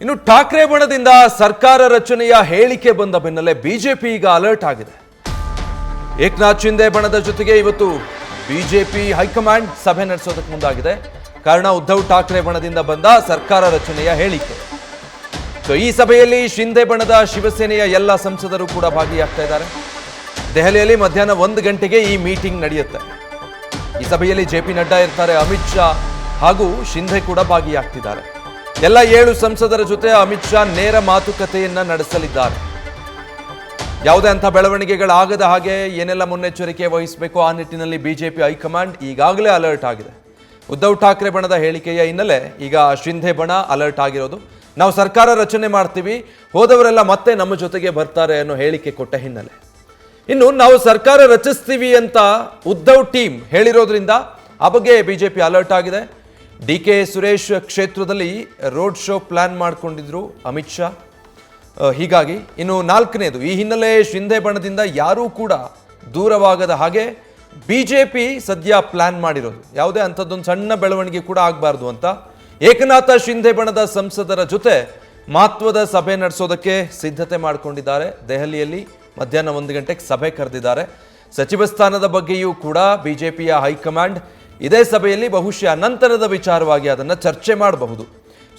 ಇನ್ನು ಠಾಕ್ರೆ ಬಣದಿಂದ ಸರ್ಕಾರ ರಚನೆಯ ಹೇಳಿಕೆ ಬಂದ ಬೆನ್ನಲ್ಲೇ ಬಿಜೆಪಿ ಈಗ ಅಲರ್ಟ್ ಆಗಿದೆ. ಏಕನಾಥ್ ಶಿಂದೆ ಬಣದ ಜೊತೆಗೆ ಇವತ್ತು ಬಿಜೆಪಿ ಹೈಕಮಾಂಡ್ ಸಭೆ ನಡೆಸೋದಕ್ಕೆ ಮುಂದಾಗಿದೆ. ಕಾರಣ ಉದ್ಧವ್ ಠಾಕ್ರೆ ಬಣದಿಂದ ಬಂದ ಸರ್ಕಾರ ರಚನೆಯ ಹೇಳಿಕೆ. ಈ ಸಭೆಯಲ್ಲಿ ಶಿಂದೆ ಬಣದ ಶಿವಸೇನೆಯ ಎಲ್ಲ ಸಂಸದರು ಕೂಡ ಭಾಗಿಯಾಗ್ತಾ ಇದ್ದಾರೆ. ದೆಹಲಿಯಲ್ಲಿ ಮಧ್ಯಾಹ್ನ 1 ಗಂಟೆಗೆ ಈ ಮೀಟಿಂಗ್ ನಡೆಯುತ್ತೆ. ಈ ಸಭೆಯಲ್ಲಿ ಜೆ.ಪಿ. ನಡ್ಡಾ ಇರ್ತಾರೆ, ಅಮಿತ್ ಶಾ ಹಾಗೂ ಶಿಂದೆ ಕೂಡ ಭಾಗಿಯಾಗ್ತಿದ್ದಾರೆ. ಎಲ್ಲ 7 ಸಂಸದರ ಜೊತೆ ಅಮಿತ್ ಶಾ ನೇರ ಮಾತುಕತೆಯನ್ನ ನಡೆಸಲಿದ್ದಾರೆ. ಯಾವುದೇ ಅಂಥ ಬೆಳವಣಿಗೆಗಳಾಗದ ಹಾಗೆ ಏನೆಲ್ಲ ಮುನ್ನೆಚ್ಚರಿಕೆ ವಹಿಸಬೇಕು ಆ ನಿಟ್ಟಿನಲ್ಲಿ ಬಿಜೆಪಿ ಹೈಕಮಾಂಡ್ ಈಗಾಗಲೇ ಅಲರ್ಟ್ ಆಗಿದೆ. ಉದ್ಧವ್ ಠಾಕ್ರೆ ಬಣದ ಹೇಳಿಕೆಯ ಹಿನ್ನೆಲೆ ಈಗ ಶಿಂದೆ ಬಣ ಅಲರ್ಟ್ ಆಗಿರೋದು. ನಾವು ಸರ್ಕಾರ ರಚನೆ ಮಾಡ್ತೀವಿ, ಹೋದವರೆಲ್ಲ ಮತ್ತೆ ನಮ್ಮ ಜೊತೆಗೆ ಬರ್ತಾರೆ ಅನ್ನೋ ಹೇಳಿಕೆ ಕೊಟ್ಟ ಹಿನ್ನೆಲೆ. ಇನ್ನು ನಾವು ಸರ್ಕಾರ ರಚಿಸ್ತೀವಿ ಅಂತ ಉದ್ಧವ್ ಟೀಮ್ ಹೇಳಿರೋದ್ರಿಂದ ಆ ಬಗ್ಗೆ ಬಿಜೆಪಿ ಅಲರ್ಟ್ ಆಗಿದೆ. ಡಿ.ಕೆ. ಸುರೇಶ್ ಕ್ಷೇತ್ರದಲ್ಲಿ ರೋಡ್ ಶೋ ಪ್ಲಾನ್ ಮಾಡಿಕೊಂಡಿದ್ರು ಅಮಿತ್ ಶಾ. ಹೀಗಾಗಿ ಇನ್ನು 4ನೇದು ಈ ಹಿನ್ನೆಲೆ ಶಿಂದೆ ಬಣದಿಂದ ಯಾರೂ ಕೂಡ ದೂರವಾಗದ ಹಾಗೆ ಬಿಜೆಪಿ ಸದ್ಯ ಪ್ಲಾನ್ ಮಾಡಿರೋದು. ಯಾವುದೇ ಅಂಥದ್ದೊಂದು ಸಣ್ಣ ಬೆಳವಣಿಗೆ ಕೂಡ ಆಗಬಾರ್ದು ಅಂತ ಏಕನಾಥ ಶಿಂದೆ ಬಣದ ಸಂಸದರ ಜೊತೆ ಮಹತ್ವದ ಸಭೆ ನಡೆಸೋದಕ್ಕೆ ಸಿದ್ಧತೆ ಮಾಡಿಕೊಂಡಿದ್ದಾರೆ. ದೆಹಲಿಯಲ್ಲಿ ಮಧ್ಯಾಹ್ನ 1 ಗಂಟೆಗೆ ಸಭೆ ಕರೆದಿದ್ದಾರೆ. ಸಚಿವ ಸ್ಥಾನದ ಬಗ್ಗೆಯೂ ಕೂಡ ಬಿಜೆಪಿಯ ಹೈಕಮಾಂಡ್ ಇದೇ ಸಭೆಯಲ್ಲಿ ಬಹುಶಃ ನಂತರದ ವಿಚಾರವಾಗಿ ಅದನ್ನು ಚರ್ಚೆ ಮಾಡಬಹುದು.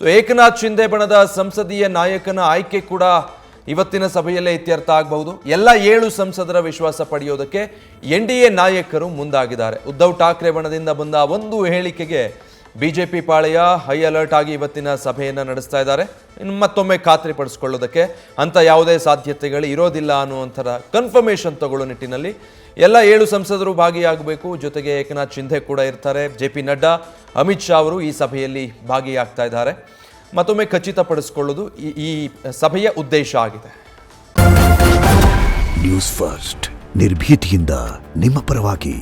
ಏಕನಾಥ್ ಶಿಂದೆ ಬಣದ ಸಂಸದೀಯ ನಾಯಕನ ಆಯ್ಕೆ ಕೂಡ ಇವತ್ತಿನ ಸಭೆಯಲ್ಲೇ ಇತ್ಯರ್ಥ ಆಗಬಹುದು. ಎಲ್ಲ 7 ಸಂಸದರ ವಿಶ್ವಾಸ ಪಡೆಯೋದಕ್ಕೆ NDA ನಾಯಕರು ಮುಂದಾಗಿದ್ದಾರೆ. ಉದ್ಧವ್ ಠಾಕ್ರೆ ಬಣದಿಂದ ಬಂದ ಒಂದು ಹೇಳಿಕೆಗೆ ಬಿಜೆಪಿ ಪಾಳೆಯ ಹೈ ಅಲರ್ಟ್ ಆಗಿ ಇವತ್ತಿನ ಸಭೆಯನ್ನು ನಡೆಸ್ತಾ ಇದ್ದಾರೆ. ಇನ್ನು ಮತ್ತೊಮ್ಮೆ ಖಾತ್ರಿ ಪಡಿಸ್ಕೊಳ್ಳೋದಕ್ಕೆ ಅಂಥ ಯಾವುದೇ ಸಾಧ್ಯತೆಗಳು ಇರೋದಿಲ್ಲ ಅನ್ನುವಂಥರ ಕನ್ಫರ್ಮೇಷನ್ ತಗೊಳ್ಳೋ ನಿಟ್ಟಿನಲ್ಲಿ ಎಲ್ಲ 7 ಸಂಸದರು ಭಾಗಿಯಾಗಬೇಕು. ಜೊತೆಗೆ ಏಕನಾಥ್ ಶಿಂದೆ ಕೂಡ ಇರ್ತಾರೆ. ಜೆ.ಪಿ. ನಡ್ಡಾ, ಅಮಿತ್ ಶಾ ಅವರು ಈ ಸಭೆಯಲ್ಲಿ ಭಾಗಿಯಾಗ್ತಾ ಇದ್ದಾರೆ. ಮತ್ತೊಮ್ಮೆ ಖಚಿತಪಡಿಸಿಕೊಳ್ಳೋದು ಈ ಸಭೆಯ ಉದ್ದೇಶ ಆಗಿದೆ. ನ್ಯೂಸ್ ಫಸ್ಟ್ ನಿರ್ಭೀತಿಯಿಂದ ನಿಮ್ಮ ಪರವಾಗಿ.